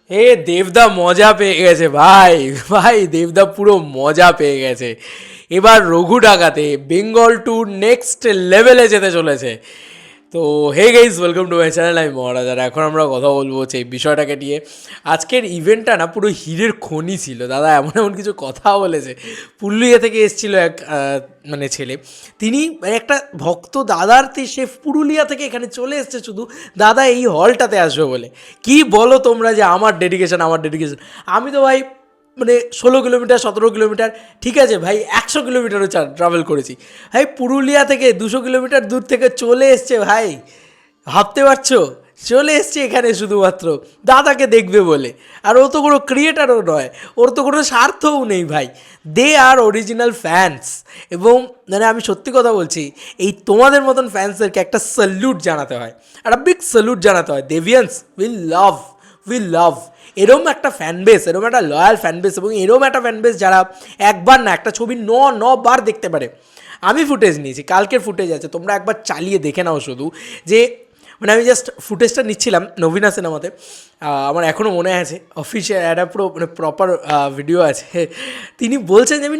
এ দেবদা মজা পেয়ে গেছে ভাই ভাই, দেবদা পুরো মজা পেয়ে গেছে। এবার রঘু ডাকাতে বেঙ্গল ট্যুর নেক্সট লেভেলে যেতে চলেছে। তো hey guys, welcome to my channel. আমি মহারাজ, আর এখন আমরা কথা বলবো হচ্ছে এই বিষয়টাকে নিয়ে। আজকের ইভেন্টটা না পুরো হীরের খনি ছিল দাদা, এমন এমন কিছু কথা বলেছে। পুরুলিয়া থেকে এসেছিল এক মানে ছেলে, তিনি একটা ভক্ত দাদার সে পুরুলিয়া থেকে এখানে চলে এসছে শুধু দাদা এই হলটাতে আসবে বলে। কি বলো তোমরা যে আমার ডেডিকেশন, আমার ডেডিকেশন। আমি তো ভাই মানে 16 কিলোমিটার 17 কিলোমিটার, ঠিক আছে ভাই 100 কিলোমিটারও ট্রাভেল করেছি ভাই, পুরুলিয়া থেকে 200 কিলোমিটার দূর থেকে চলে এসছে ভাই। ভাবতে পারছো, চলে এসছে এখানে শুধুমাত্র দাদাকে দেখবে বলে। আর ও তো কোনো ক্রিয়েটারও নয়, ওর তো কোনো স্বার্থও নেই ভাই। দে আর অরিজিনাল ফ্যান্স। এবং মানে আমি সত্যি কথা বলছি, এই তোমাদের মতন ফ্যান্সদেরকে একটা স্যালুট জানাতে হয়, একটা বিগ স্যালুট জানাতে হয়। দেভিয়ান্স উই লাভ এরম একটা ফ্যান বেস, এরম একটা লয়াল ফ্যান বেস, এবং এরম একটা ফ্যান বেস যারা একবার না একটা ছবি বার দেখতে পারে। আমি ফুটেজ নিয়েছি, কালকের ফুটেজ আছে, তোমরা একবার চালিয়ে দেখে নাও শুধু। যে মানে আমি জাস্ট ফুটেজটা নিচ্ছিলাম নবীনা সিনেমাতে, আমার এখনও মনে আছে, অফিসিয়াল একটা পুরো মানে প্রপার ভিডিও আছে। তিনি বলছেন যে আমি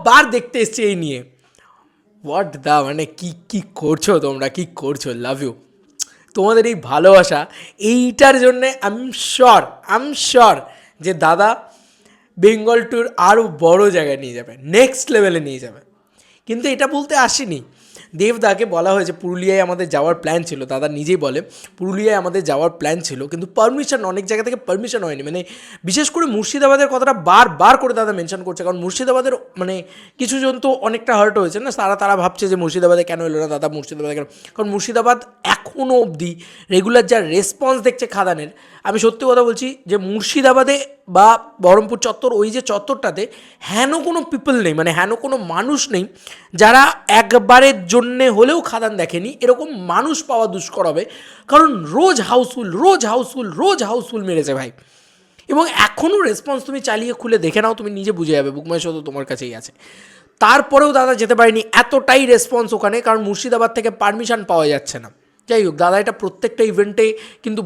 বার দেখতে এসেছি এই নিয়ে। হোয়াট দা, মানে কী করছো তোমরা, কী করছো? Love you. তোমাদের এই ভালোবাসা, এইটার জন্যে আই এম শিওর যে দাদা বেঙ্গল ট্যুর আরও বড় জায়গায় নিয়ে যাবে, নেক্সট লেভেলে নিয়ে যাবে। কিন্তু এটা বলতে আসিনি, দেবদাকে বলা হয়েছে পুরুলিয়ায় আমাদের যাওয়ার প্ল্যান ছিল, দাদা নিজেই বলে পুরুলিয়ায় আমাদের যাওয়ার প্ল্যান ছিল, কিন্তু পারমিশন, অনেক জায়গা থেকে পারমিশন হয়নি। মানে বিশেষ করে মুর্শিদাবাদের কথাটা বারবার করে দাদা মেনশন করছে, কারণ মুর্শিদাবাদের মানে কিছু জন তো অনেকটা হার্ট হয়েছে না, তারা ভাবছে যে মুর্শিদাবাদে কেন এলো না দাদা, মুর্শিদাবাদে কেন। কারণ মুর্শিদাবাদ এখনও অবধি রেগুলার যা রেসপন্স দেখছে খাদানের, আমি সত্যি কথা বলছি যে মুর্শিদাবাদে বা বহরমপুর চত্বর, ওই যে চত্বরটাতে হেন কোনো পিপল নেই, মানে হেন কোনো মানুষ নেই যারা একবারের জন্যে হলেও খাদান দেখেনি। এরকম মানুষ পাওয়া দুষ্কর হবে, কারণ রোজ হাউসফুল মেরেছে ভাই। এবং এখনও রেসপন্স তুমি চালিয়ে খুলে দেখে নাও, তুমি নিজে বুঝে যাবে, বুকমাই শো তো তোমার কাছেই আছে। তারপরেও দাদা যেতে পারেনি, এতটাই রেসপন্স ওখানে, কারণ মুর্শিদাবাদ থেকে পারমিশন পাওয়া যাচ্ছে না। যাই হোক, দাদা এটা প্রত্যেকটা ইভেন্টে কিন্তু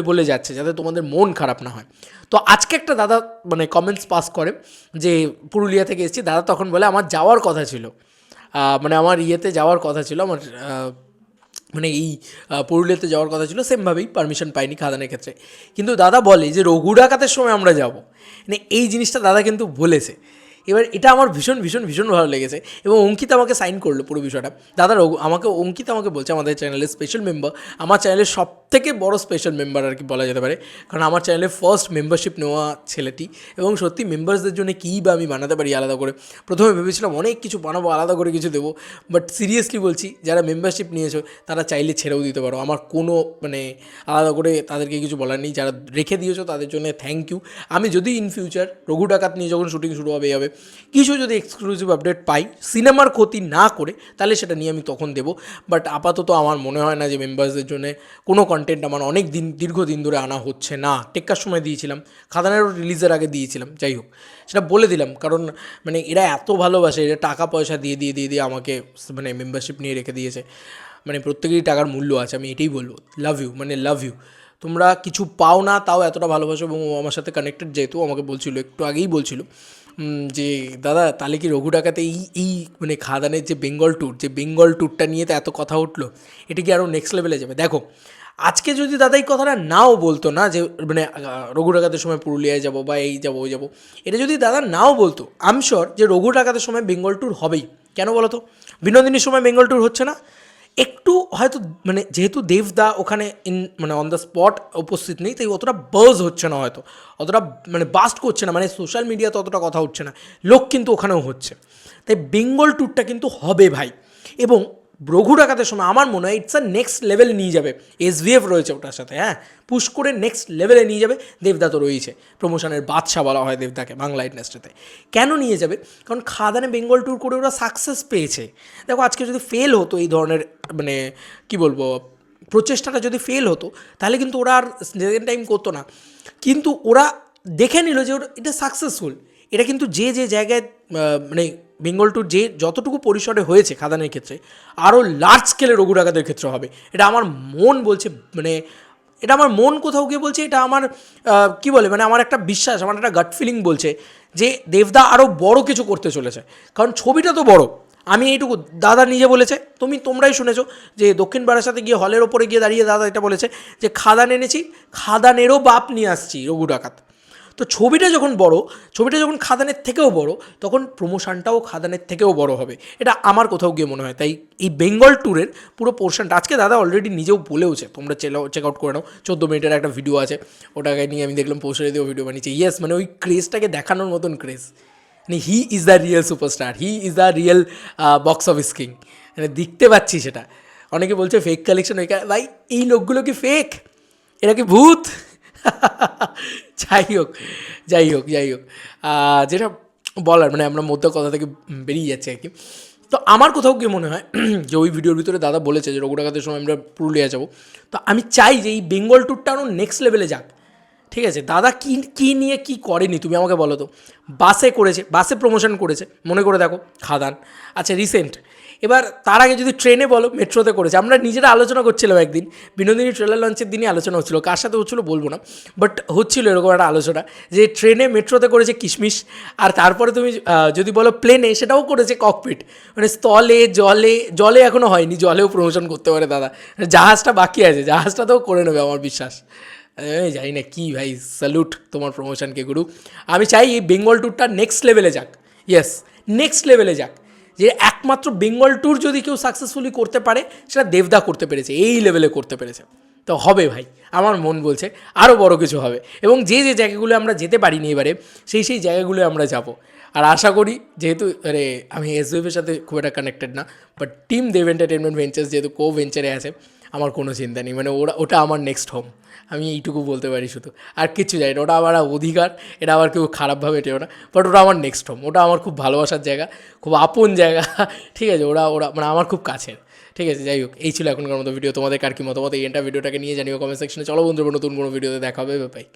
বলে যাচ্ছে যাতে তোমাদের মন খারাপ না হয়। তো আজকে একটা দাদা মানে কমেন্টস পাস করে যে পুরুলিয়া থেকে এসেছি, দাদা তখন বলে আমার যাওয়ার কথা ছিল, মানে আমার ইয়েতে যাওয়ার কথা ছিল, আমার মানে এই পুরুলিয়াতে যাওয়ার কথা ছিল, সেমভাবেই পারমিশন পাইনি খাদানের ক্ষেত্রে। কিন্তু দাদা বলে যে রঘু ডাকাতের সময় আমরা যাব, মানে এই জিনিসটা দাদা কিন্তু বলেছে। এবার এটা আমার ভীষণ ভালো লেগেছে, এবং অঙ্কিত আমাকে সাইন করলো পুরো বিষয়টা। দাদা অঙ্কিত আমাকে বলছে, আমাদের চ্যানেলের স্পেশাল মেম্বার, আমার চ্যানেলের সবথেকে বড় স্পেশাল মেম্বার আর কি বলা যেতে পারে, কারণ আমার চ্যানেলে ফার্স্ট মেম্বারশিপ নেওয়া ছেলেটি। এবং সত্যি মেম্বার্সদের জন্য কী বা আমি বানাতে পারি আলাদা করে, প্রথমে ভেবেছিলাম অনেক কিছু বানাবো, আলাদা করে কিছু দেবো, বাট সিরিয়াসলি বলছি যারা মেম্বারশিপ নিয়েছো তারা চাইলে ছেড়েও দিতে পারো, আমার কোনো মানে আলাদা করে তাদেরকে কিছু বলার নেই। যারা রেখে দিয়েছো তাদের জন্য থ্যাংক ইউ। আমি যদি ইন ফিউচার রঘু ডাকাত নিয়ে যখন শুটিং শুরু হবে কিছু যদি এক্সক্লুসিভ আপডেট পাই, সিনেমার ক্ষতি না করে, তাহলে সেটা নিয়ে আমি তখন দেবো। বাট আপাতত আমার মনে হয় না যে মেম্বার্সদের জন্য কোনো কন্টেন্ট আমার দীর্ঘদিন ধরে আনা হচ্ছে না। টেক্কার সময় দিয়েছিলাম, খাদানেরও রিলিজের আগে দিয়েছিলাম, যাই হোক সেটা বলে দিলাম, কারণ মানে এরা এত ভালোবাসে, এরা টাকা পয়সা দিয়ে আমাকে মানে মেম্বারশিপ নিয়ে রেখে দিয়েছে, মানে প্রত্যেকেরই টাকার মূল্য আছে, আমি এটাই বলবো। লাভ ইউ, মানে লাভ ইউ। তোমরা কিছু পাও না তাও এতটা ভালোবাসো, এবং ও আমার সাথে কানেক্টেড, যেহেতু আমাকে বলছিল, একটু আগেই বলছিল যে দাদা তাহলে কি রঘু ডাকাতে এই মানে খাদানের যে বেঙ্গল ট্যুরটা নিয়ে তো এত কথা উঠলো, এটা কি আরও নেক্সট লেভেলে যাবে? দেখো আজকে যদি দাদা এই কথাটা নাও বলতো না যে মানে রঘু ডাকাতের সময় পুরুলিয়ায় যাবো বা এই যাবো ওই যাবো, এটা যদি দাদা নাও বলতো, আই এম শিওর যে রঘু ডাকাতের সময় বেঙ্গল ট্যুর হবেই। কেন বলো তো? বিনোদিনীর সময় বেঙ্গল ট্যুর হচ্ছে না, একটু হয়তো মানে যেহেতু দেবদা ওখানে মানে অন দ্য স্পট উপস্থিত নেই, তাই অতটা বাজ হচ্ছে না, হয়তো অতটা মানে বাস্ট করছে না, মানে সোশ্যাল মিডিয়াতে অতটা কথা উঠছে না, লোক কিন্তু ওখানেও হচ্ছে। তাই বেঙ্গল ট্যুরটা কিন্তু হবে ভাই। এবং রঘু ডাকাতের সময় আমার মনে হয় ইটস আ নেক্সট লেভেলে নিয়ে যাবে, এসভিএফ রয়েছে ওটার সাথে, হ্যাঁ, পুশ করে নেক্সট লেভেলে নিয়ে যাবে। দেবদা তো রয়েছে, প্রমোশনের বাদশা বলা হয় দেবদাকে বাংলা ইন্ডাস্ট্রিতে। কেন নিয়ে যাবে? কারণ খাদানে বেঙ্গল ট্যুর করে ওরা সাকসেস পেয়েছে। দেখো আজকে যদি ফেল হতো এই ধরনের মানে কী বলবো প্রচেষ্টাটা যদি ফেল হতো, তাহলে কিন্তু ওরা আর সেকেন্ড টাইম করতো না। কিন্তু ওরা দেখে নিল যে ওরা এটা সাকসেসফুল, এটা কিন্তু যে জায়গায় মানে বেঙ্গল ট্যুর যে যতটুকু পরিসরে হয়েছে খাদানের ক্ষেত্রে, আরও লার্জ স্কেলে রঘু ডাকাতের ক্ষেত্রে হবে, এটা আমার মন বলছে। মানে এটা আমার মন কোথাও গিয়ে বলছে, এটা আমার কি বলে মানে আমার একটা বিশ্বাস, আমার একটা গাট ফিলিং বলছে যে দেবদা আরও বড় কিছু করতে চলেছে, কারণ ছবিটা তো বড়। আমি এইটুকু, দাদা নিজে বলেছে, তোমরাই শুনেছো যে দক্ষিণ বারাসাতে গিয়ে হলের ওপরে গিয়ে দাঁড়িয়ে দাদা এটা বলেছে যে খাদান এনেছি, খাদানেরও বাপ নিয়ে আসছি রঘু ডাকাত। তো ছবিটা যখন বড়, ছবিটা যখন খাদানের থেকেও বড়, তখন প্রমোশনটাও খাদানের থেকেও বড় হবে, এটা আমার কোথাও গিয়ে মনে হয়। তাই এই বেঙ্গল ট্যুরের পুরো পোর্শনটা আজকে দাদা অলরেডি নিজেও বলেওছে, তোমরা চেক আউট করে নাও, 14 মিনিটের একটা ভিডিও আছে, ওটাকে নিয়ে আমি দেখলাম পোস্টারে দিয়েও ভিডিও বানিয়েছে। ইয়েস, মানে ওই ক্রেজটাকে দেখানোর মতন ক্রেজ, মানে he is the real superstar, he is the real box office king, মানে দেখতে পাচ্ছি সেটা। অনেকে বলছে ফেক কালেকশন, ওই ভাই এই লোকগুলো কি ফেক, এরা কি ভূত? যাই হোক যাই হোক যাই হোক, যেটা বলার মানে আমরা মধ্যে কথা থেকে বেরিয়ে যাচ্ছি আর কি। তো আমার কোথাও গিয়ে মনে হয় যে ওই ভিডিওর ভিতরে দাদা বলেছে যে রঘু ডাকাতের সময় আমরা পুরুলিয়া যাবো, তো আমি চাই যে এই বেঙ্গল ট্যুরটা আরও নেক্সট লেভেলে যাক। ঠিক আছে, দাদা কী নিয়ে কী করেনি তুমি আমাকে বলো তো। বাসে করেছে, বাসে প্রমোশন করেছে, মনে করে দেখো, খাদান, আচ্ছা রিসেন্ট। এবার তার আগে যদি ট্রেনে বলো, মেট্রোতে করেছে। আমরা নিজেরা আলোচনা করছিলাম একদিন, বিনোদিনী ট্রেলার লঞ্চের দিনই আলোচনা হচ্ছিলো, কার সাথে হচ্ছিলো বলবো না, বাট হচ্ছিলো এরকম একটা আলোচনা যে ট্রেনে মেট্রোতে করেছে কিশমিশ, আর তারপরে তুমি যদি বলো প্লেনে, সেটাও করেছে ককপিট, মানে স্থলে জলে, জলে এখনও হয়নি, জলেও প্রমোশন করতে পারে দাদা, জাহাজটা বাকি আছে, জাহাজটাতেও করে নেবে আমার বিশ্বাস। আমি জানি না কী ভাই, স্যালুট তোমার প্রমোশনকে গুরু। আমি চাই এই বেঙ্গল ট্যুরটা নেক্সট লেভেলে যাক, ইয়েস নেক্সট লেভেলে যাক, যে একমাত্র বেঙ্গল ট্যুর যদি কেউ সাকসেসফুলি করতে পারে সেটা দেবদা করতে পেরেছে, এই লেভেলে করতে পেরেছে। তো হবে ভাই, আমার মন বলছে আরও বড় কিছু হবে, এবং যে যে জায়গাগুলো আমরা যেতে পারিনি এবারে, সেই জায়গাগুলো আমরা যাব। আর আশা করি, যেহেতু আমি এসবিএফের সাথে খুব একটা কানেক্টেড না, but team Dev entertainment ventures যেহেতু কো ভেঞ্চারে আছে, আমার কোনো চিন্তা নেই, মানে ওটা আমার নেক্সট হোম, আমি এইটুকু বলতে পারি শুধু, আর কিচ্ছু জানি না। ওটা আমার অধিকার, এটা আবার কেউ খারাপভাবে এটেও না, বাট ওটা আমার নেক্সট হোম, ওটা আমার খুব ভালোবাসার জায়গা, খুব আপন জায়গা। ঠিক আছে, ওরা মানে আমার খুব কাছের। ঠিক আছে, যাই হোক, এই ছিল এখনকার মতো ভিডিও। তোমাদের কার কি মতামত এই ভিডিওটাকে নিয়ে জানিও কমেন্ট সেকশনে। চলো বন্ধুরা, নতুন কোনো ভিডিওতে দেখা হবে, বাই।